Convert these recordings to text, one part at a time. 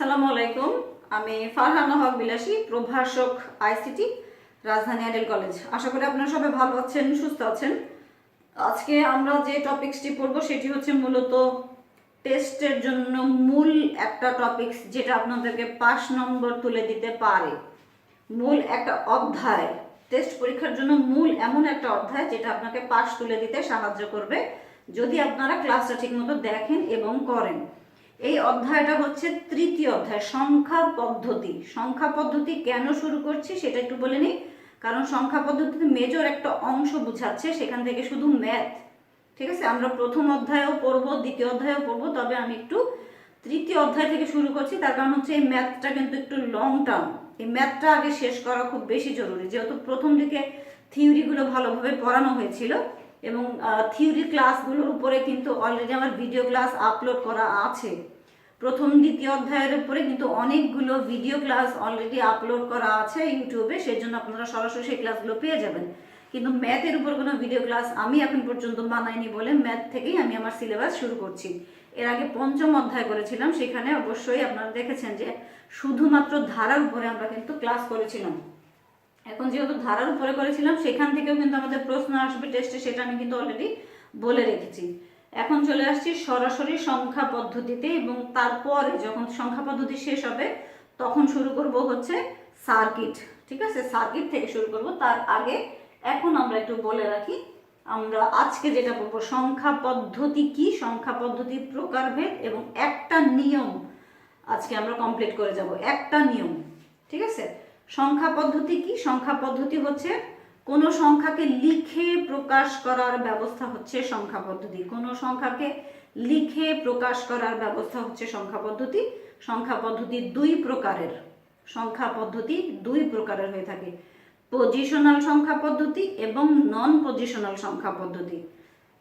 আসসালামু আলাইকুম। আমি ফারহানা হক বিলাসী, প্রভাষক আইসিটি, রাজধানী আইডেল কলেজ। আশা করি আপনারা সবাই ভালো আছেন, সুস্থ আছেন। আজকে আমরা যে টপিকসটি পড়ব সেটি হচ্ছে মূলত টেস্টের জন্য মূল একটা টপিকস, যেটা আপনাদেরকে 5 নম্বর তুলে দিতে পারে। মূল একটা অধ্যায়, টেস্ট পরীক্ষার জন্য মূল এমন একটা অধ্যায় যেটা আপনাকে পাস তুলে দিতে সাহায্য করবে যদি আপনারা ক্লাসটা ঠিকমতো দেখেন এবং করেন। এই অধ্যায়টা হচ্ছে তৃতীয় অধ্যায়, সংখ্যা পদ্ধতি। সংখ্যা পদ্ধতি কেন শুরু করছি সেটা একটু বলে নিই। কারণ সংখ্যা পদ্ধতিতে মেজর একটা অংশ বুঝাচ্ছে, সেখান থেকে শুধু ম্যাথ, ঠিক আছে। আমরা প্রথম অধ্যায়েও পড়বো, দ্বিতীয় অধ্যায়েও পড়বো, তবে আমি একটু তৃতীয় অধ্যায় থেকে শুরু করছি। তার কারণ হচ্ছে এই ম্যাথটা কিন্তু একটু লং টার্ম, এই ম্যাথটা আগে শেষ করা খুব বেশি জরুরি। যেহেতু প্রথম দিকে থিওরিগুলো ভালোভাবে পড়ানো হয়েছিল এবং থিওরি ক্লাসগুলোর উপরে কিন্তু অলরেডি আমার ভিডিও ক্লাস আপলোড করা আছে। প্রথম দ্বিতীয় অধ্যায়ের উপরে কিন্তু অনেকগুলো ভিডিও ক্লাস অলরেডি আপলোড করা আছে ইউটিউবে, সেই জন্য আপনারা সরাসরি সেই ক্লাসগুলো পেয়ে যাবেন। কিন্তু ম্যাথের উপর কোনো ভিডিও ক্লাস আমি এখন পর্যন্ত বানাইনি বলে ম্যাথ থেকেই আমি আমার সিলেবাস শুরু করছি। এর আগে পঞ্চম অধ্যায় করেছিলাম, সেখানে অবশ্যই আপনারা দেখেছেন যে শুধুমাত্র ধারার উপরে আমরা কিন্তু ক্লাস করেছিলাম। এখন যেহেতু ধারার উপরে করেছিলাম, সেখান থেকেও কিন্তু আমাদের প্রশ্ন আসবে টেস্টে, সেটা আমি কিন্তু অলরেডি বলে রেখেছি। এখন চলে আসছি সরাসরি সংখ্যা পদ্ধতিতে, এবং তারপরে যখন সংখ্যা পদ্ধতি শেষ হবে তখন শুরু করব হচ্ছে সার্কিট, ঠিক আছে। সার্কিট থেকে শুরু করব। তার আগে এখন আমরা একটু বলে রাখি, আমরা আজকে যেটা বলবো সংখ্যা পদ্ধতি কি, সংখ্যা পদ্ধতির প্রকারভেদ এবং একটা নিয়ম আজকে আমরা কমপ্লিট করে যাব। একটা নিয়ম, ঠিক আছে। সংখ্যা পদ্ধতি কি? সংখ্যা পদ্ধতি হচ্ছে কোনো সংখ্যাকে লিখে প্রকাশ করার ব্যবস্থা হচ্ছে সংখ্যা পদ্ধতি। কোনো সংখ্যাকে লিখে প্রকাশ করার ব্যবস্থা হচ্ছে সংখ্যা পদ্ধতি। সংখ্যা পদ্ধতি দুই প্রকারের, সংখ্যা পদ্ধতি দুই প্রকারের হয়ে থাকে, পজিশনাল সংখ্যা পদ্ধতি এবং নন পজিশনাল সংখ্যা পদ্ধতি।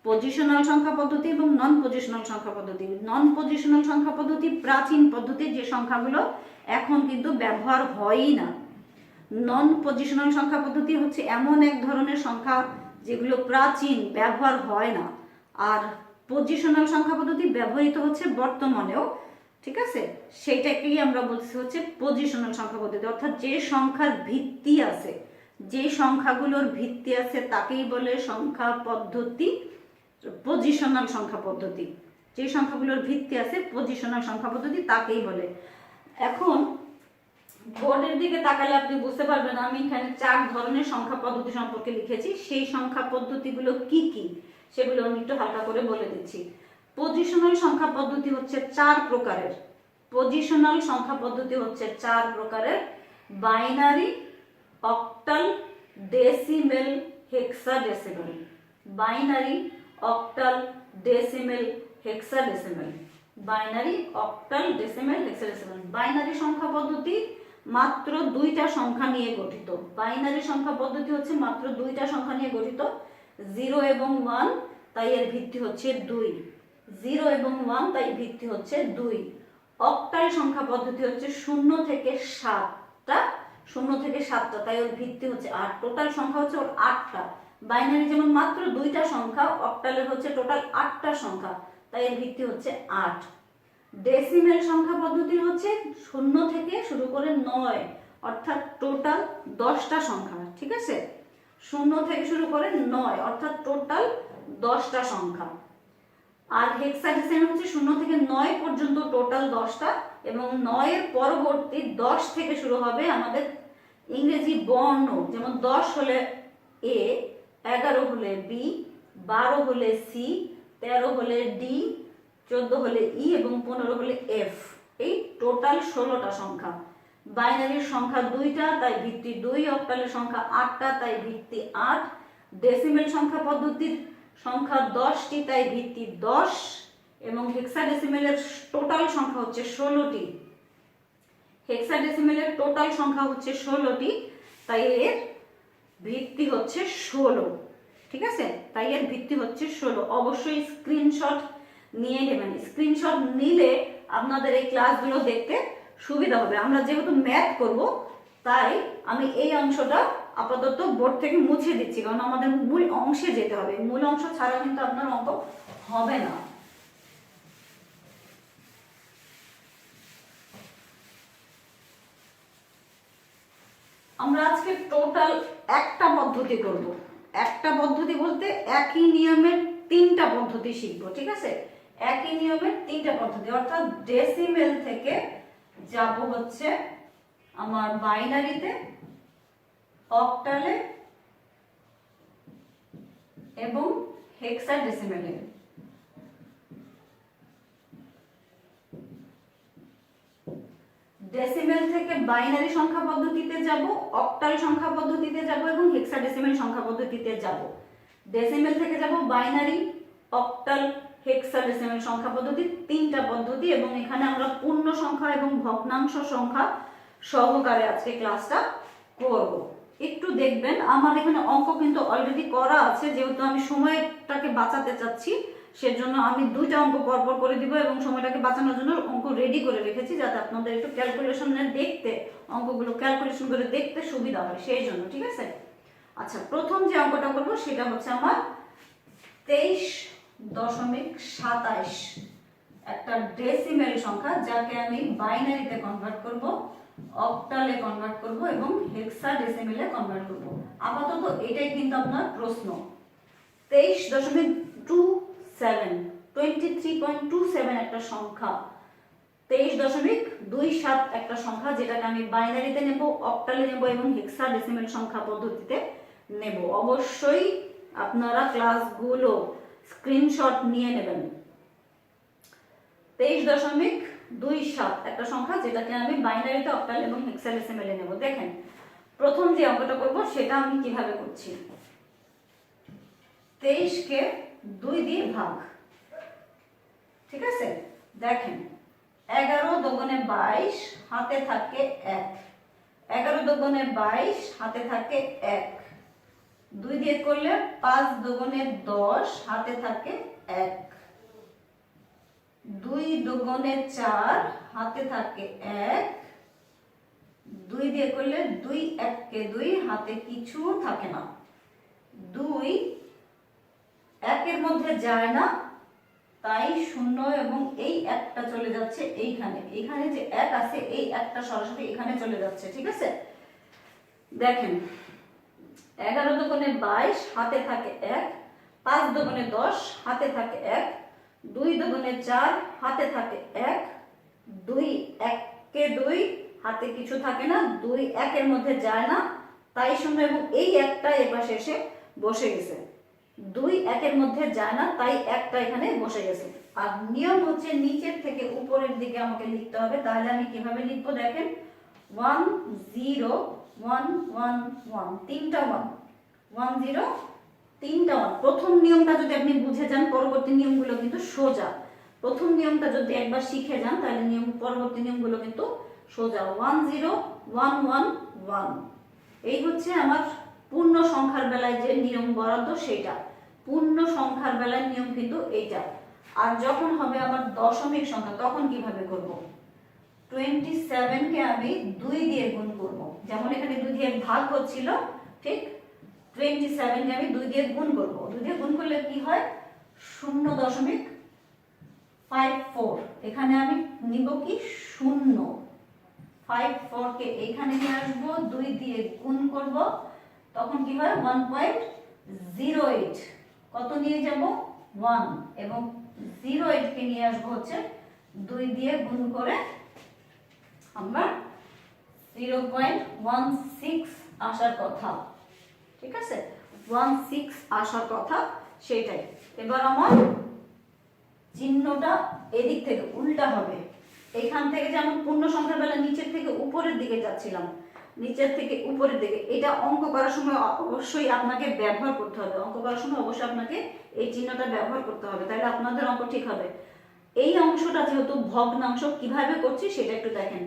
পজিশনাল সংখ্যা পদ্ধতি এবং নন পজিশনাল সংখ্যা পদ্ধতি। নন পজিশনাল সংখ্যা পদ্ধতি প্রাচীন পদ্ধতি, যে সংখ্যাগুলো এখন কিন্তু ব্যবহার হয়ই না। নন পজিশনাল সংখ্যা পদ্ধতি হচ্ছে এমন এক ধরনের সংখ্যা যেগুলো প্রাচীন, ব্যবহার হয় না। আর পজিশনাল সংখ্যা পদ্ধতি ব্যবহৃত হচ্ছে বর্তমানেও, ঠিক আছে। সেইটাকেই আমরা বলছি হচ্ছে পজিশনাল সংখ্যা পদ্ধতি। অর্থাৎ যে সংখ্যার ভিত্তি আছে, যে সংখ্যাগুলোর ভিত্তি আছে তাকেই বলে সংখ্যা পদ্ধতি, পজিশনাল সংখ্যা পদ্ধতি। যে সংখ্যাগুলোর ভিত্তি আছে, পজিশনাল সংখ্যা পদ্ধতি, তাকেই বলে। এখন বোর্ডের দিকে তাকালে আপনি বুঝতে পারবেন আমি এখানে 4 ধরনের সংখ্যা পদ্ধতি সম্পর্কে লিখেছি। সেই সংখ্যা পদ্ধতিগুলো কি কি সেগুলো আমি একটু হালকা করে বলে দিচ্ছি। পজিশনাল সংখ্যা পদ্ধতি হচ্ছে 4 প্রকারের। পজিশনাল সংখ্যা পদ্ধতি হচ্ছে 4 প্রকারের: binary, octal, decimal, hexadecimal. Binary, octal, decimal, hexadecimal. Binary, octal, decimal, hexadecimal. Binary সংখ্যা পদ্ধতি মাত্র 2টা সংখ্যা নিয়ে গঠিত। বাইনারি সংখ্যা পদ্ধতি হচ্ছে মাত্র 2টা সংখ্যা নিয়ে গঠিত, 0 এবং 1, তাই এর ভিত্তি হচ্ছে 2। 0 এবং 1, তাই ভিত্তি হচ্ছে 2। অক্টাল সংখ্যা পদ্ধতি হচ্ছে 0 থেকে 7টা, 0 থেকে 7টা, তাই ওর ভিত্তি হচ্ছে 8। টোটাল সংখ্যা হচ্ছে ওর 8টা। বাইনারি যেমন মাত্র 2টা সংখ্যা, অক্টালের হচ্ছে টোটাল 8টা সংখ্যা, তাই এর ভিত্তি হচ্ছে 8। ডেসিমেল সংখ্যা পদ্ধতি হচ্ছে 0 থেকে শুরু করে 9, অর্থাৎ টোটাল 10টা সংখ্যা, ঠিক আছে। 0 থেকে শুরু করে 9, অর্থাৎ টোটাল 10টা সংখ্যা। আর হেক্সাডেসিমেল হচ্ছে 0 থেকে 9 পর্যন্ত টোটাল 10টা, এবং 9 এর পরবর্তী 10 থেকে শুরু হবে আমাদের ইংরেজি বর্ণ, যেমন 10 হলে এ, 11 হলে বি, 12 হলে সি, 13 হলে ডি, 14 হলে ই এবং 15 হলে এফ। এই টোটাল 16টা সংখ্যা। বাইনারির সংখ্যা 2টা, তাই ভিত্তি 2। অক্টালের সংখ্যা 8টা, তাই ভিত্তি 8। ডেসিমেল সংখ্যা পদ্ধতির সংখ্যা 10টি, তাই ভিত্তি 10। এবং হেক্সাডেসিমেলের টোটাল সংখ্যা হচ্ছে 16টি। হেক্সাডেসিমেলের টোটাল সংখ্যা হচ্ছে 16টি, তাই এর ভিত্তি হচ্ছে 16, ঠিক আছে। তাই এর ভিত্তি হচ্ছে 16। অবশ্যই স্ক্রিনশট নিয়ে নেবেন। স্ক্রিনশট নিলে আপনাদের এই ক্লাসগুলো দেখতে সুবিধা হবে। আমরা যেহেতু ম্যাথ করব, তাই আমি এই অংশটা আপাতত বোর্ড থেকে মুছে দিচ্ছি, কারণ আমাদের মূল অংশে যেতে হবে। মূল অংশ ছাড়া কিন্তু আপনার অঙ্ক হবে না। আমরা আজকে টোটাল একটা পদ্ধতি করব। একটা পদ্ধতি বলতে একই নিয়মের তিনটা পদ্ধতি শিখব, ঠিক আছে? একই নিয়মের তিনটা পদ্ধতি, অর্থাৎ ডেসিমেল থেকে যাব হচ্ছে আমার বাইনারিতে, অক্টালে এবং হেক্সাডেসিমেলে। ডেসিমেল থেকে বাইনারি সংখ্যা পদ্ধতিতে যাব, অক্টাল সংখ্যা পদ্ধতিতে যাব এবং হেক্সাডেসিমেল সংখ্যা পদ্ধতিতে যাব। ডেসিমেল থেকে যাব বাইনারি, অক্টাল, হেক্সাডেসিমেল সংখ্যা পদ্ধতি, তিনটা পদ্ধতি। এবং এখানে আমরা পূর্ণ সংখ্যা এবং ভগ্নাংশ সংখ্যা সহকারে আজকে ক্লাসটা করব। একটু দেখবেন আমার এখানে অঙ্ক কিন্তু অলরেডি করা আছে, যেহেতু আমি সময়টাকে বাঁচাতে চাচ্ছি সেজন্য আমি দুইটা অঙ্ক পরপর করে দিব এবং সময়টাকে বাঁচানোর জন্য অঙ্ক রেডি করে রেখেছি, যাতে আপনাদের একটু ক্যালকুলেশনে দেখতে, অঙ্কগুলো ক্যালকুলেশন করে দেখতে সুবিধা হয় সেই জন্য, ঠিক আছে? আচ্ছা, প্রথম যে অঙ্কটা করব সেটা হচ্ছে আমার 23.27 একটা ডেসিমেল সংখ্যা, যাকে আমি বাইনারিতে কনভার্ট করব, অক্টালে কনভার্ট করব এবং হেক্সাডেসিমেলে কনভার্ট করব। আপাতত এটাই কিন্তু আপনার প্রশ্ন। 23.27 একটা সংখ্যা, 23.27 একটা সংখ্যা, যেটাকে আমি বাইনারিতে নেব, অক্টালে নেব এবং হেক্সাডেসিমেল সংখ্যা পদ্ধতিতে নেব। অবশ্যই আপনারা ক্লাসগুলো স্ক্রিনশট নিয়ে নেবেন। 23.27 একটা সংখ্যা, যেটাকে আমি বাইনারিতে, অক্টাল এবং হেক্সাডেসিমেলে নেব। দেখেন প্রথম যে অঙ্কটা করব সেটা আমি কিভাবে করছি। 23 কে 2 দিয়ে ভাগ, ঠিক আছে? দেখেন 11 দোগুণে 22, হাতে থাকে 1। 11 দোগুণে 22, হাতে থাকে 1। 2 দিয়ে করলে 5 দোগুণে 10, হাতে থাকে 1। 2 দোগুণে 4, হাতে থাকে 1। 2 দিয়ে করলে 2 1 কে 2, হাতে কিছু থাকে না। 2 1 মধ্যে যায় না, তাই 0 এবং এই একটা চলে যাচ্ছে এইখানে। এখানে যে 1 আছে এই একটা সরাসরি এখানে চলে যাচ্ছে, ঠিক আছে? দেখেন 11 দোগুণে 22, হাতে থাকে 1। 5 দোগুণে 10, হাতে থাকে 1। 2 দোগুণে 4, হাতে থাকে 1। 2 1 কে 2, হাতে কিছু থাকে না। 2 1 মধ্যে যায় না, তাই 0 এবং এই একটা এপাশে এসে বসে গেছে। 2 1 মধ্যে যায় না, তাই একটা এখানে বসে গেছে। আর নিয়ম হচ্ছে নিচের থেকে উপরের দিকে আমাকে লিখতে হবে। তাহলে আমি কিভাবে লিখবো দেখেন, 1 0 1 1 1, তিনটা 1, 1 0, তিনটা 1। প্রথম নিয়মটা যদি আপনি বুঝে যান, পরবর্তী নিয়মগুলো কিন্তু সোজা। প্রথম নিয়মটা যদি একবার শিখে যান, তাহলে পরবর্তী নিয়মগুলো কিন্তু সোজা। 1 0 1 1 1, এই হচ্ছে আমার পূর্ণ সংখ্যার বেলায় যে নিয়ম বরাদ্দ সেটা। পূর্ণ সংখ্যার বেলায় নিয়ম কিন্তু এইটা। আর যখন হবে আমার দশমিক সংখ্যা, তখন কিভাবে করব? 27 কে আমি 2 দিয়ে গুণ করব। যেমন এখানে 2 দিয়ে ভাগ হচ্ছিল, ঠিক 27 কে আমি 2 দিয়ে গুণ করব। 2 দিয়ে গুণ করলে কি হয়? 0.54। এখানে আমি নিব কি 0। 54 কে এখানে নিয়ে আসবো, 2 দিয়ে গুণ করব, তখন কি হয়? 1.08। কত নিয়ে যাব? 1। এবং 08 কে নিয়ে আসবো হচ্ছে 2 দিয়ে গুণ করে আমরা 0.16 আসার কথা, ঠিক আছে? 16 আসার কথা সেটাই। এবার আমার চিহ্নটা এদিক থেকে উল্টা হবে। এখান থেকে যেমন পূর্ণ সংখ্যার বেলা নিচের থেকে উপরের দিকে যাচ্ছিলাম, নিচের থেকে উপরের দিকে, এটা অঙ্ক করার সময় অবশ্যই আপনাকে ব্যবহার করতে হবে। অঙ্ক করার সময় অবশ্যই আপনাকে এই চিহ্নটা ব্যবহার করতে হবে, তাহলে আপনাদের অঙ্ক ঠিক হবে। এই অংশটা যেহেতু ভগ্নাংশ, কিভাবে করছি সেটা একটু দেখেন।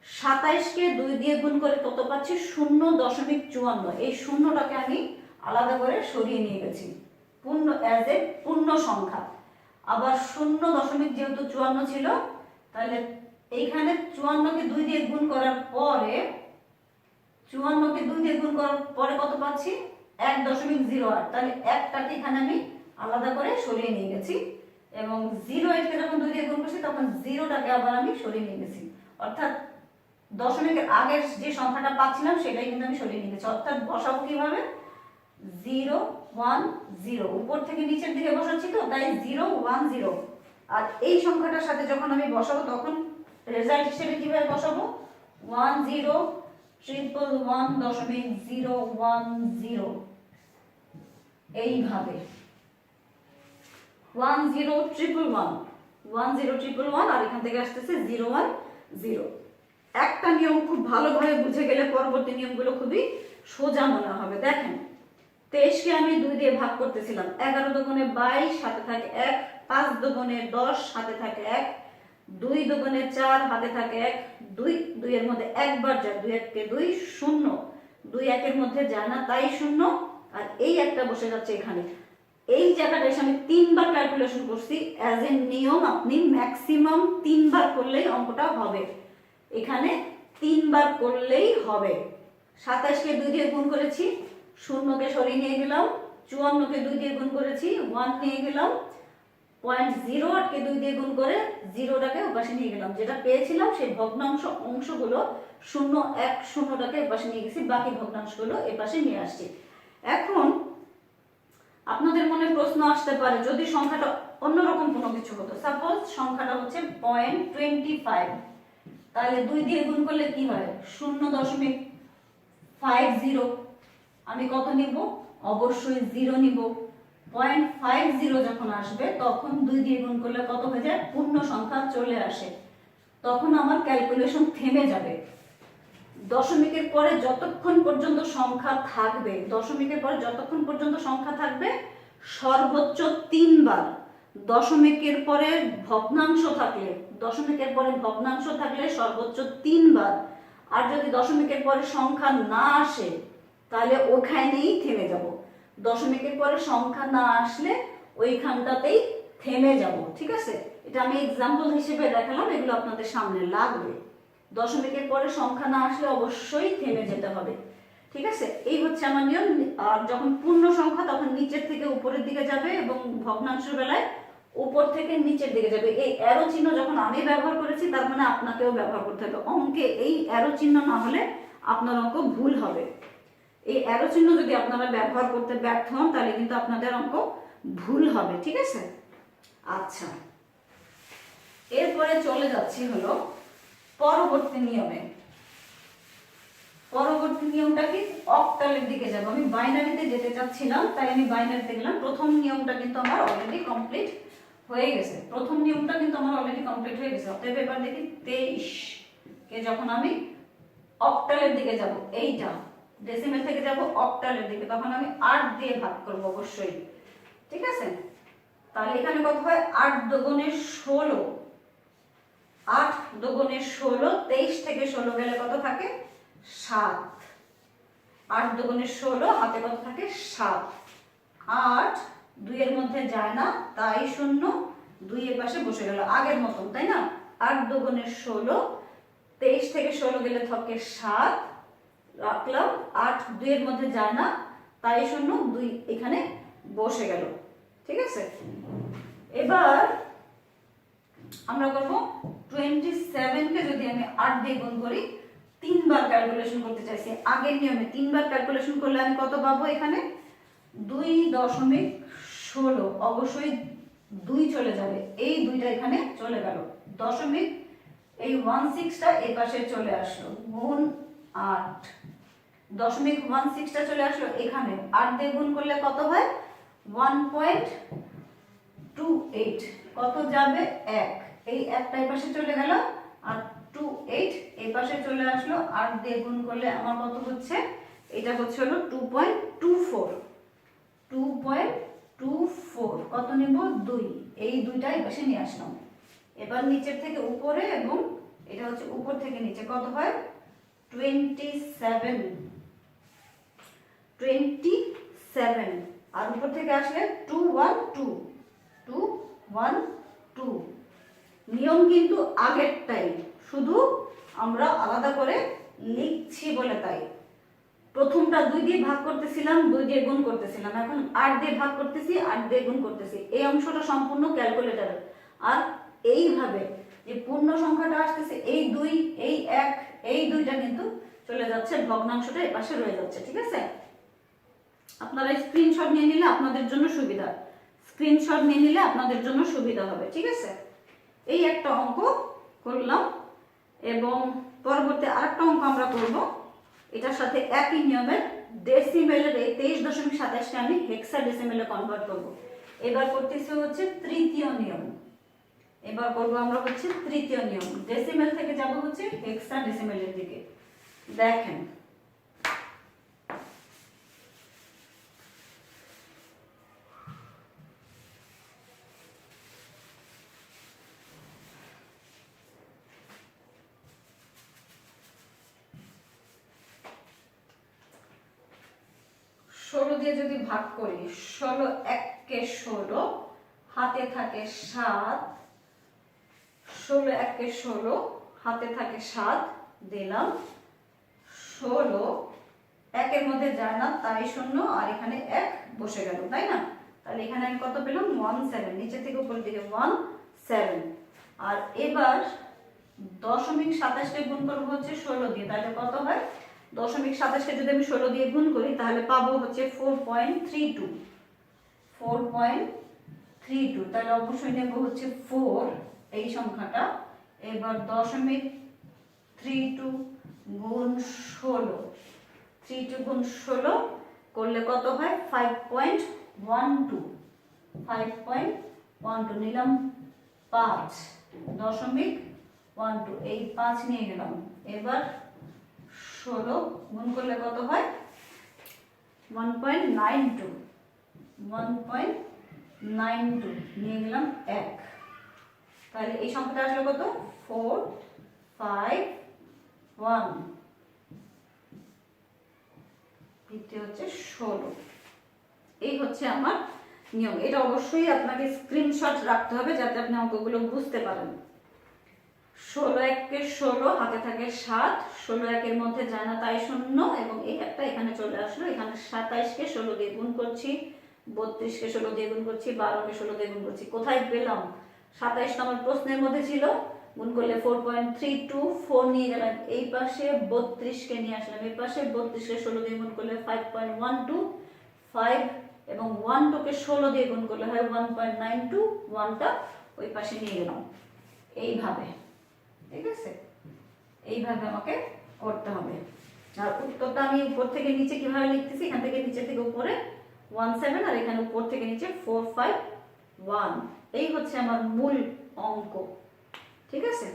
27 কে 2 দিয়ে গুণ করে কত পাচ্ছি? 0.54। এই শূন্যটাকে আমি আলাদা করে সরিয়ে নিয়ে গেছি পূর্ণ অ্যাজ এ পূর্ণ সংখ্যা। আবার 0. যেহেতু 54 ছিল, তাহলে এইখানে 54 কে 2 দিয়ে গুণ করার পরে, 54 কে 2 দিয়ে গুণ করার পরে কত পাচ্ছি? 1.08। তাহলে একটাকে এখানে আমি আলাদা করে সরিয়ে নিয়ে গেছি এবং 08 কে যখন 2 দিয়ে গুণ করছি তখন 0টাকে আবার আমি সরিয়ে নিয়ে গেছি। অর্থাৎ দশমিকের আগের যে সংখ্যাটা পাচ্ছিলাম সেটাই কিন্তু আমি সরিয়ে নিয়েছি, অর্থাৎ বসাবো কিভাবে 0 1 0, উপর থেকে নিচের দিকে বসাচ্ছি তো তাই 0 1 0। আর এই সংখ্যাটার সাথে যখন আমি বসাবো তখন রেজাল্ট হিসেবে কিভাবে বসাবো 1 0 ট্রিপল 1 দশমিক 0 1 0, এইভাবে 1 0 ট্রিপল 1 1 0 ট্রিপল 1, আর এখান থেকে আসতেছে 0 1 0। একটা নিয়ম খুব ভালোভাবে বুঝে গেলে পরবর্তী নিয়মগুলো খুবই সোজা মনে হবে। দেখেন 23কে আমি 2 দিয়ে ভাগ করতেছিলাম, 11 দুগুণে 22 হাতে থাকে 1, 5 দুগুণে 10 হাতে থাকে 1, 2 দুগুণে 4 হাতে থাকে 1, 2 এর মধ্যে একবার যায়, 2 1 কে 2 0, 2 1 এর মধ্যে যায় না তাই 0, আর এই একটা বসে যাচ্ছে এখানে। এই জায়গাটা এসে আমি 3 বার ক্যালকুলেশন করছি, অ্যাজ এ নিয়ম আপনি ম্যাক্সিমাম 3 বার করলেই অঙ্কটা হবে, এখানে 3 বার করলেই হবে। 27কে 2 দিয়ে গুণ করেছি, 0কে সরিয়ে নিয়ে গেলাম, 54কে 2 দিয়ে গুণ করেছি, 1 নিয়ে গেলাম, 0.08কে 2 দিয়ে গুণ করে 0টাকে ওপাশে নিয়ে গেলাম, যেটা পেয়েছিলাম সেই ভগ্নাংশ অংশগুলো 0 1 0টাকে ওপাশে নিয়ে গেছি, বাকি ভগ্নাংশগুলো এপাশে নিয়ে আসছি। এখন আপনাদের মনে প্রশ্ন আসতে পারে যদি সংখ্যাটা অন্যরকম কোনো কিছু হতো, সাপোজ সংখ্যাটা হচ্ছে 0.25, তাহলে 2 দিয়ে গুণ করলে কি হয় 0.50, আমি কত নিব অবশ্যই 0 নিব। 0.50 যখন আসবে তখন 2 দিয়ে গুণ করলে কত হয়ে যায় পূর্ণ সংখ্যা চলে আসে, তখন আমার ক্যালকুলেশন থেমে যাবে। দশমিকের পরে যতক্ষণ পর্যন্ত সংখ্যা থাকবে, দশমিকের পরে যতক্ষণ পর্যন্ত সংখ্যা থাকবে সর্বোচ্চ 3 বার, দশমিকের পরে ভগ্নাংশ থাকলে, দশমিকের পরে ভগ্নাংশ থাকলে সর্বোচ্চ 3 বার, আর যদি দশমিকের পরে সংখ্যা না আসে তাহলে ওখানেই থেমে যাব। দশমিকের পরে সংখ্যা না আসলে ওইখানটাতেই থেমে যাব, ঠিক আছে? এটা আমি এক্সাম্পল হিসেবে দেখালাম, এগুলো আপনাদের সামনে লাগবে। দশমিকের পরে সংখ্যা না আসলে অবশ্যই থেমে যেতে হবে, ঠিক আছে? এই হচ্ছে আমার নিয়ম। আর যখন পূর্ণ সংখ্যা তখন নিচের থেকে উপরের দিকে যাবে এবং ভগ্নাংশের বেলায় উপর থেকে নিচের দিকে যাবে। এই অ্যারো চিহ্ন যখন আমি ব্যবহার করেছি তার মানে আপনাকেও ব্যবহার করতে হবে। অঙ্কে এই অ্যারো চিহ্ন না হলে আপনার অঙ্ক ভুল হবে। এই অ্যারো চিহ্ন যদি আপনারা ব্যবহার করতে ব্যর্থ হন তাহলে কিন্তু আপনাদের অঙ্ক ভুল হবে, ঠিক আছে? আচ্ছা, এরপরে চলে যাচ্ছি হলো পরবর্তী নিয়মে। পরবর্তী নিয়মটা কি অক্টালের দিকে যাব, আমি বাইনারিতে যেতে চাচ্ছিলাম তাই আমি বাইনারিতে গেলাম। প্রথম নিয়মটা কিন্তু আমার অলরেডি কমপ্লিট হয়ে গেছে, প্রথম নিয়মটা কিন্তু আমার অলরেডি কমপ্লিট হয়ে গেছে। অতএব এবার দেখি 23 কে যখন আমি অক্টালের দিকে যাব, এইটা ডেসিমেল থেকে যাব অক্টালের দিকে, তখন আমি 8 দিয়ে ভাগ করব অবশ্যই, ঠিক আছে? তাহলে এখানে কত হয় 8 দুগুণে 16, 8 দুগুণে 16, 23 থেকে 16 গেলে কত থাকে 7, 8 দুগুণে 16 হাতে কত থাকে 7, 8 2 এর মধ্যে যায় না তাই 0, 2 এর পাশে বসে গেল আগের মতন, তাই না? 8 দুগুণে 16, 23 থেকে 16 গেলে থাকে 7, রাখলাম, 8 2 এর মধ্যে যায় না তাই 0, 2 এখানে বসে গেল, ঠিক আছে? এবার আমরা করব 27 কে যদি আমি 8 দিয়ে গুণ করি, 3 বার ক্যালকুলেশন করতে চাইছি আগের নিয়মে, 3 বার ক্যালকুলেশন করলে আমি কত পাবো এখানে 2.16, অবশ্যই 2 চলে যাবে, এই 2টা এখানে চলে গেল, দশমিক এই 16টা এই পাশে চলে আসলো, গুণ 8, দশমিক 16টা চলে আসলো এখানে, 8 দিয়ে গুণ করলে কত হয় 1.28, কত যাবে 1, এই একটা এই পাশে চলে গেল আর 28 এই পাশে চলে আসলো, 8 দিয়ে গুণ করলে আমার কত হচ্ছে, এটা হচ্ছে হলো 2.24, 2.24 কত নিব 2, এই 2টা এই পাশে নিয়ে আসলাম। এবার নিচের থেকে উপরে এবং এটা হচ্ছে উপর থেকে নিচে কত হয় 27, 27, আর উপর থেকে আসলে 212, 212। নিয়ম কিন্তু আগেরটাই, শুধু আমরা আলাদা করে লিখছি বলে তাই। প্রথমটা 2 দিয়ে ভাগ করতেছিলাম, 2 দিয়ে গুণ করতেছিলাম, এখন 8 দিয়ে ভাগ করতেছি, 8 দিয়ে গুণ করতেছি, এই অংশটা সম্পূর্ণ ক্যালকুলেটর। আর এইভাবে যে পূর্ণ সংখ্যাটা আসতেছে এই 2 এই 1 এই দুইটা কিন্তু চলে যাচ্ছে, ভগ্নাংশটা এই পাশে রয়ে যাচ্ছে। ঠিক আছে, আপনারা স্ক্রিনশট নিয়ে নিলে আপনাদের জন্য সুবিধা, স্ক্রিনশট নিয়ে নিলে আপনাদের জন্য সুবিধা হবে। ঠিক আছে, এই একটা অঙ্ক করলাম এবং পরবর্তী আরেকটা অঙ্ক আমরা করব, এটার সাথে একই নিয়মের ডেসিমেলের এই 23.27কে আমি হেক্সাডেসিমেলে কনভার্ট করব। এবার করতেছি হচ্ছে তৃতীয় নিয়ম, এবার করবো আমরা হচ্ছে তৃতীয় নিয়ম, ডেসিমেল থেকে যাব হচ্ছে হেক্সাডেসিমেলের দিকে। দেখেন ষোলো দিয়ে যদি ভাগ করি, 16 1 16, হাতে থাকে 7, 16 1 16, হাতে থাকে 7, দিলাম 16, একের মধ্যে যায় না তাই 0, আর এখানে 1 বসে গেল, তাই না? তাহলে এখানে আমি কত পেলাম? 17, নিচে থেকে উপরের দিকে 17। আর এবার 0.27কে গুণ করবো হচ্ছে 16 দিয়ে, তাহলে কত হয়? 0.27কে যদি আমি 16 দিয়ে গুণ করি তাহলে পাবো হচ্ছে 4.32, 4.32। তাহলে অবশ্যই নেব হচ্ছে 4 এই সংখ্যাটা। এবার 0.32 গুণ 16, 32 গুণ 16 করলে কত হয়? 5.12, 5.12 নিলাম 5, 0.12 এই 5 নিয়ে গেলাম। এবার 16 গুণ করলে কত হয়? 1.92, 1.92 নিয়ে গেলাম 1। তাহলে এই সংখ্যাটা আসলে কত? 4 5 1, ভিত্তি হচ্ছে 16। এই হচ্ছে আমার নিয়ম। এটা অবশ্যই আপনাকে স্ক্রিনশট রাখতে হবে যাতে আপনি অঙ্কগুলো বুঝতে পারেন। 16 1 16, হাতে থাকে 7, 16 1-এর মধ্যে যায় না তাই 0, এবং এই একটা এখানে চলে আসলো। এখানে 27কে 16 দিয়ে গুণ করছি, 32কে 16 দিয়ে গুণ করছি, 12কে 16 দিয়ে গুণ করছি। কোথায় পেলাম? 27 নম্বর প্রশ্নের মধ্যে ছিল, গুণ করলে 4.32, 4 নিয়ে গেলাম এই পাশে, 32কে নিয়ে আসলাম এই পাশে, 32কে 16 দিয়ে গুণ করলে 5.12, 5 এবং 12কে 16 দিয়ে গুণ করলে হয় 1.92, 1টা ওই পাশে নিয়ে গেলাম এইভাবে। ঠিক আছে, এইভাবে আমাকে করতে হবে। আর উত্তরটা আমি উপর থেকে নিচে কিভাবে লিখতেছি, এখান থেকে নিচে থেকে উপরে 17, আর এখানে উপর থেকে নিচে 4 5 1। এই হচ্ছে আমার মূল অঙ্ক। ঠিক আছে,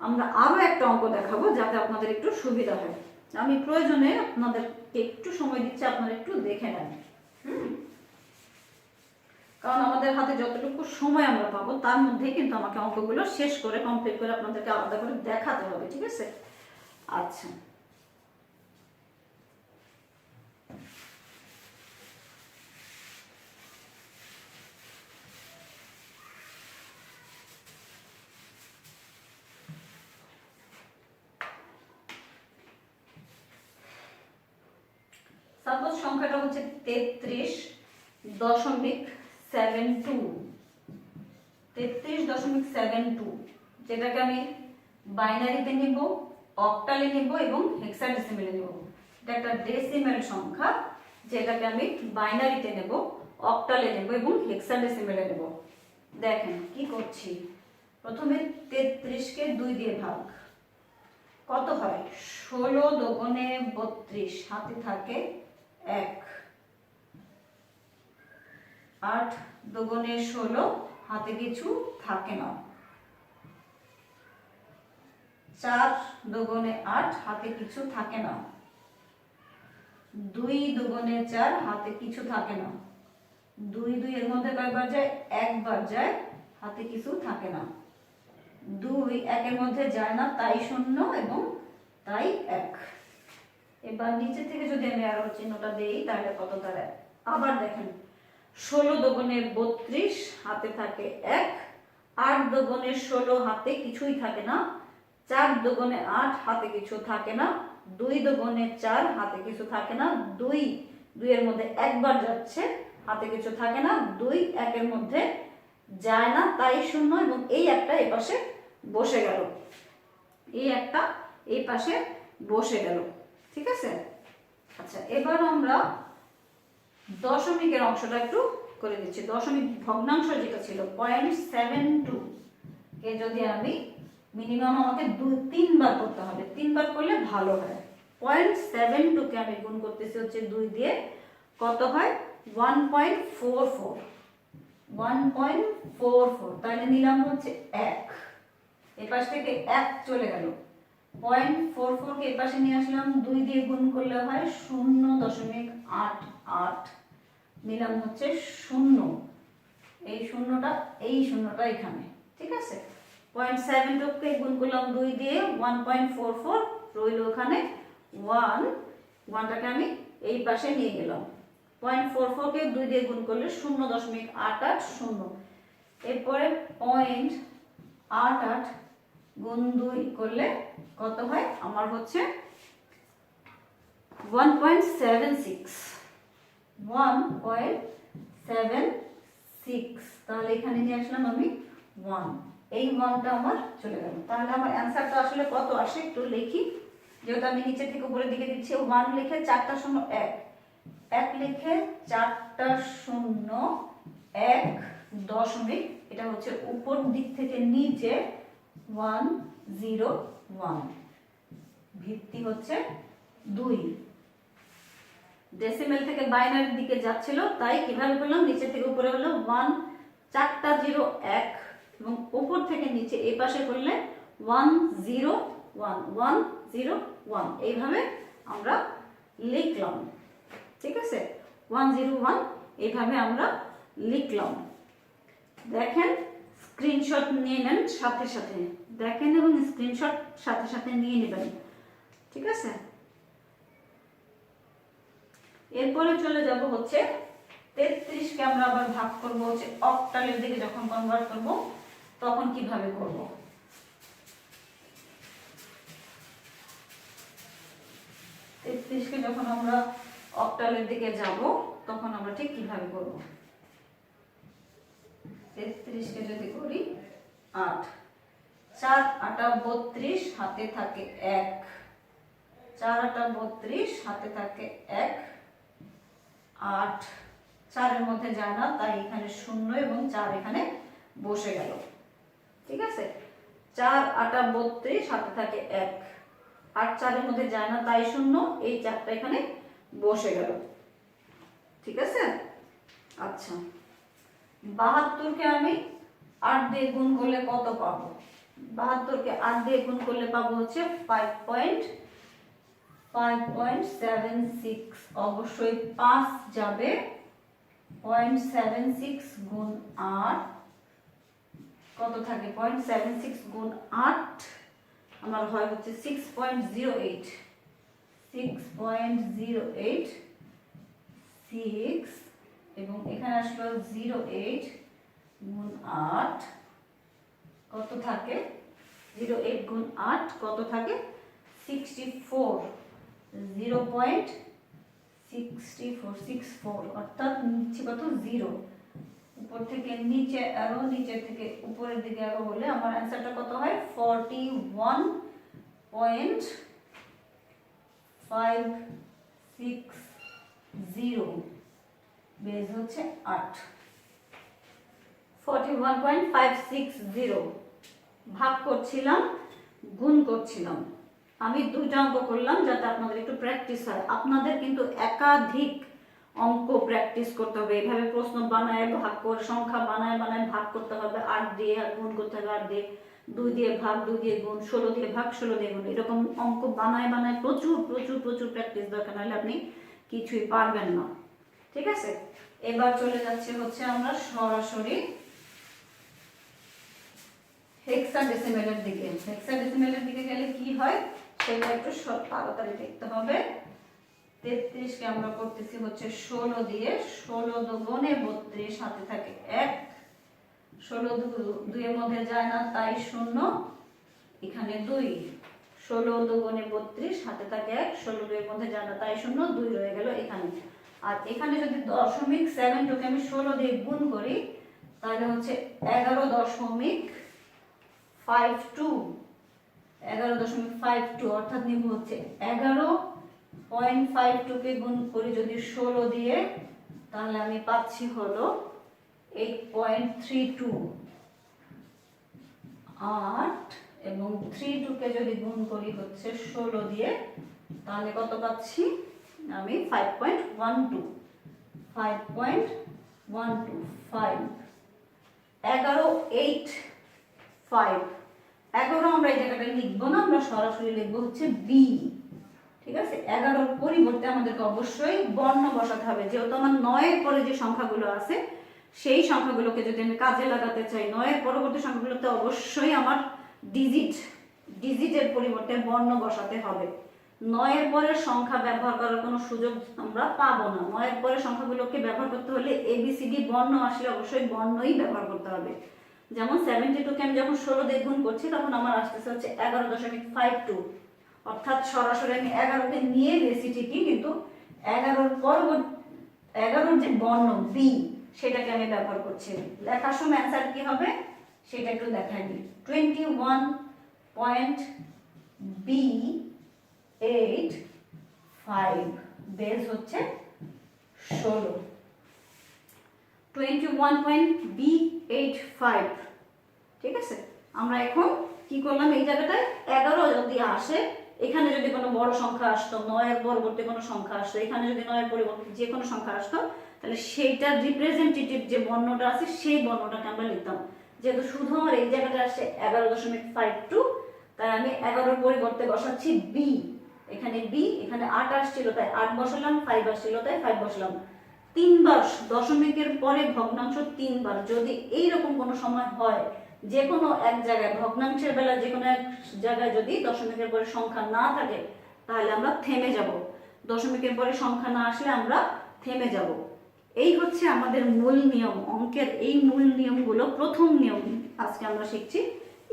আমরা আরো একটা অঙ্ক দেখাবো যাতে আপনাদের একটু সুবিধা হয়। আমি প্রয়োজনে আপনাদেরকে একটু সময় দিচ্ছি, আপনারা একটু দেখে নেন। কারণ আমাদের হাতে যতটুকু সময় আমরা পাবো তার মধ্যে কিন্তু আমাকে অঙ্কগুলো শেষ করে কমপ্লিট করে আপনাদেরকে আলাদা করে দেখাতে হবে। ঠিক আছে, আচ্ছা সাপোজ সংখ্যাটা হচ্ছে 33.72, 33.72, যেটাকে আমি বাইনারিতে নিব, অক্টালে নিব এবং হেক্সাডেসিমেলে নিব। এটা একটা ডেসিমেল সংখ্যা যেটাকে আমি বাইনারিতে নেব, অক্টালে নেব এবং হেক্সাডেসিমেলে নেব। দেখেন কি করছি, প্রথমে 33কে 2 দিয়ে ভাগ, কত হয়? 16 দুগুণে 32, হাতে থাকে 1, 8 দুগুণে 16, হাতে কিছু থাকে না, 4 দুগুণে 8, হাতে কিছু থাকে না, 2 দুগুণে 4, হাতে কিছু থাকে না, 2 2 এর মধ্যে কয়বার যায়? একবার যায়, হাতে কিছু থাকে না, 2 1 এর মধ্যে যায় না তাই 0 এবং তাই 1। এবার নিচে থেকে যদি আমি আরো চিহ্নটা দেই তাহলে কত দাঁড়ায়? আবার দেখেন, 16 দুগুণে 32, হাতে থাকে 1, 8 দুগুণে 16, হাতে কিছুই থাকে না, 4 দুগুণে 8, হাতে কিছু থাকে না, 2 দুগুণে 4, হাতে কিছু থাকে না, 2 2 এর মধ্যে একবার যাচ্ছে, হাতে কিছু থাকে না, 2 1 এর মধ্যে যায় না তাই 0 এবং এই একটা এপাশে বসে গেল, এই একটা এই পাশে বসে গেল। ঠিক আছে, আচ্ছা এবার আমরা দশমিকের অংশটা একটু করে দিচ্ছি। দশমিক ভগ্নাংশ যেটা ছিল 0.72 কে যদি আমি মিনিমাম আমাকে 3বার করতে হবে, 3বার করলে ভালো হয়। 0.72 কে আমি গুণ করতেছি হচ্ছে 2 দিয়ে, কত হয় 1.44। 1.44 তাহলে নিলাম হচ্ছে 1, এপাশ থেকে 1 চলে গেল। 0.44 কে এপাশে নিয়ে আসলাম, 2 দিয়ে গুণ করলে হয় 0.88, নিলাম হচ্ছে 0, এই শূন্যটা এখানে। ঠিক আছে, 0.72 কে গুণ করলাম 2 দিয়ে, 1.44 রইল ওখানে 1, 1টাকে আমি এই পাশে নিয়ে গেলাম। 0.44 কে 2 দিয়ে গুণ করলে 0.880। এরপরে 0.88 গুণ 2 করলে কত হয় আমার হচ্ছে 1.76। 1.76, তাহলে এখানে নিয়ে আসলাম আমি 1, এই 1টা আমার চলে গেল। তাহলে আমার অ্যান্সারটা আসলে কত আসে একটু লিখি, যেহেতু আমি নিচে থেকে উপরের দিকে দিচ্ছি। 1 লিখে 4টা শূন্য 1, 1 লিখে 4টা শূন্য 1 দশমিক, এটা হচ্ছে উপর দিক থেকে নিচে 101, ভিত্তি হচ্ছে 2। ডেসিমেল থেকে বাইনারির দিকে যাচ্ছিল, তাই কিভাবে করলাম, নিচে থেকে উপরে হলো 1, 4টা 0 1, এবং উপর থেকে নিচে এই পাশে করলে 101, 101, এইভাবে আমরা লিখলাম। ঠিক আছে, 101 এইভাবে আমরা লিখলাম। দেখেন, স্ক্রিনশট নিয়ে নেন, সাথে সাথে দেখেন এবং স্ক্রিনশট সাথে সাথে নিয়ে নেবেন। ঠিক আছে, এরপরে চলে যাব হচ্ছে 33 কে আমরা আবার ভাগ করব হচ্ছে অক্টালের দিকে, যখন কনভার্ট করব তখন কিভাবে করব। 33 কে যখন আমরা অক্টালের দিকে যাব তখন আমরা ঠিক কিভাবে করব। 33 কে যদি করি 8, 4 8 32, হাতে থাকে 1, 4 8 32, হাতে থাকে 1, 8 4 এর মধ্যে যায় না, তাই এখানে 0 এবং 4 এখানে বসে গেল। ঠিক আছে, 4 8 32, হাতে থাকে 1, 8 4 এর মধ্যে যায় না, তাই 0, এই 4টা এখানে বসে গেল। ঠিক আছে, আচ্ছা 72 কে আমি 8 দিয়ে গুণ করলে কত পাবো? 72 কে 8 দিয়ে গুণ করলে পাবো হচ্ছে 5.76। অবশ্যই 5 যাবে, 0.76 গুণ 8 কত থাকে, 0.76 গুণ 8 আমার হয় হচ্ছে 6.08, 6.08, 6, এবং এখানে আসলো 08 গুণ 8 কত থাকে, 08 গুণ 8 কত থাকে 64, 0.64, অর্থাৎ নিচে কত 0, উপর থেকে নিচে আরো, নিচে থেকে উপরের দিকে আরো হলে আমার অ্যান্সারটা কত হয় 41.560, বেজ হচ্ছে 8, 41.560 ভাগ করছিলাম, গুণ করছিলাম। আমি 2টা অঙ্ক করলাম যাতে আপনাদের একটু প্র্যাকটিস হয়। আপনাদের কিন্তু একাধিক অঙ্ক প্র্যাকটিস করতে হবে, এইভাবে প্রশ্ন বানায় ভাগ করে, সংখ্যা বানায় বানায় ভাগ করতে হবে, 8 দিয়ে গুণ করতে হবে, 8 দিয়ে, 2 দিয়ে ভাগ, 2 দিয়ে গুণ, 16 দিয়ে ভাগ, 16 দিয়ে গুণ, এরকম অঙ্ক বানায় বানায় প্রচুর প্রচুর প্রচুর প্র্যাকটিস দরকার, নাহলে আপনি কিছুই পারবেন না। ঠিক আছে, এবার চলে যাচ্ছে হচ্ছে আমরা সরাসরি হেক্সাডেসিমেলের দিকে। হেক্সাডেসিমেলের দিকে গেলে কি হয় সেটা একটু তাড়াতাড়ি দেখতে হবে। 33 কে আমরা করতেছি হচ্ছে 16 দিয়ে, 16 দুগুণে 32, হাতে থাকে 1, 16 2 এর মধ্যে যায় না, তাই 0, এখানে 2, 16 দুগুণে 32, হাতে থাকে 1, 16 2 এর মধ্যে যায় না, তাই 0, 2 রয়ে গেল এখানে। আর এখানে যদি 0.72 কে আমি 16 দিয়ে গুণ করি তাহলে হচ্ছে 11.5 11.52 অর্থাৎ নিব হচ্ছে 11.52 কে গুণ করি যদি 16 দিয়ে, তাহলে আমি পাচ্ছি হলো 8.32। 8 এবং 32 কে যদি গুণ করি হচ্ছে 16 দিয়ে, তাহলে কত পাচ্ছি আমি 5.12। 11 8 5। 11 আমরা এই জায়গাটা লিখবো না, আমরা সরাসরি লিখবো হচ্ছে বি। ঠিক আছে, 11 পরিবর্তে আমাদেরকে অবশ্যই বর্ণ বসাতে হবে, যেহেতু আমার 9 এর পরে যে সংখ্যাগুলো আছে সেই সংখ্যাগুলোকে যদি আমি কাজে লাগাতে চাই, 9 এর পরবর্তী সংখ্যাগুলোতে অবশ্যই আমার ডিজিটের পরিবর্তে বর্ণ বসাতে হবে। 9 এর পরের সংখ্যা ব্যবহার করার কোনো সুযোগ আমরা পাবো না। 9 এর পরের সংখ্যাগুলোকে ব্যবহার করতে হলে ABCD বর্ণ আসলে অবশ্যই বর্ণই ব্যবহার করতে হবে। যেমন 72 কে আমি যখন 16 দিয়ে গুণ করছি তখন আমার আসতেছে হচ্ছে 11.52, অর্থাৎ সরাসরি আমি 11 কে নিয়ে গেছি ঠিকই, কিন্তু 11 যে বর্ণ বি সেটাকে আমি ব্যবহার করছি। লেখার সময় অ্যান্সার কি হবে সেটা একটু দেখাই দিই। 21.B85 বেস হচ্ছে 16। 21.B85। ঠিক আছে, আমরা এখন কি করলাম, এই জায়গাটায় 11 যদি আসে, এখানে যদি কোনো বড় সংখ্যা আসতো, 9 এর পরবর্তী কোনো সংখ্যা আসতো, এখানে যদি 9 এর পরিবর্তে যে কোনো সংখ্যা আসতো, তাহলে সেইটার রিপ্রেজেন্টেটিভ যে বর্ণটা আছে সেই বর্ণটাকে আমরা লিখতাম। যেহেতু শুধু আমার এই জায়গাটা আসছে 11.52, তাই আমি 11 এর পরিবর্তে বসাচ্ছি বি। এখানে বি, এখানে 8 আসছিল তাই 8 বসালাম, 5 আসছিল তাই 5 বসালাম। 3 বার দশমিকের পরে ভগ্নাংশ 3 বার যদি এইরকম কোনো সময় হয়, যে কোনো এক জায়গায় ভগ্নাংশের বেলা যে কোনো এক জায়গায় যদি দশমিকের পরে সংখ্যা না থাকে, তাহলে আমরা থেমে যাব। দশমিকের পরে সংখ্যা না আসলে আমরা থেমে যাব। এই হচ্ছে আমাদের মূল নিয়ম। অঙ্কের এই মূল নিয়মগুলো, প্রথম নিয়ম আজকে আমরা শিখছি।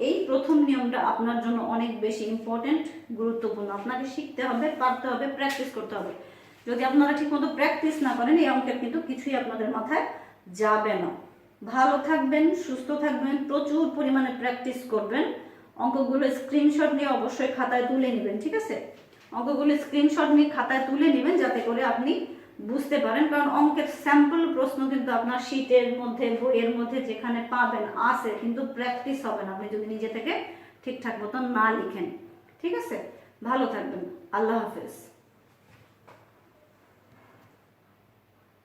এই প্রথম নিয়মটা আপনার জন্য অনেক বেশি ইম্পর্টেন্ট, গুরুত্বপূর্ণ। আপনাকে শিখতে হবে, পারতে হবে, প্র্যাকটিস করতে হবে। যদি আপনারা ঠিকমতো প্র্যাকটিস না করেন, এই অঙ্কের কিন্তু কিছুই আপনাদের মাথায় যাবে না। ভালো থাকবেন, সুস্থ থাকবেন, প্রচুর পরিমাণে প্র্যাকটিস করবেন। অঙ্কগুলো স্ক্রিনশট নিয়ে অবশ্যই খাতায় তুলে নেবেন। ঠিক আছে, অঙ্কগুলো স্ক্রিনশট নিয়ে খাতায় তুলে নেবেন যাতে করে আপনি বুঝতে পারেন, কারণ অঙ্কের স্যাম্পল প্রশ্ন কিন্তু আপনার শীটের মধ্যে, বইয়ের মধ্যে যেখানে পাবেন আছে, কিন্তু প্র্যাকটিস হবে না আপনি যদি নিজে থেকে ঠিকঠাক মতো না লিখেন। ঠিক আছে, ভালো থাকবেন। আল্লাহ হাফেজ।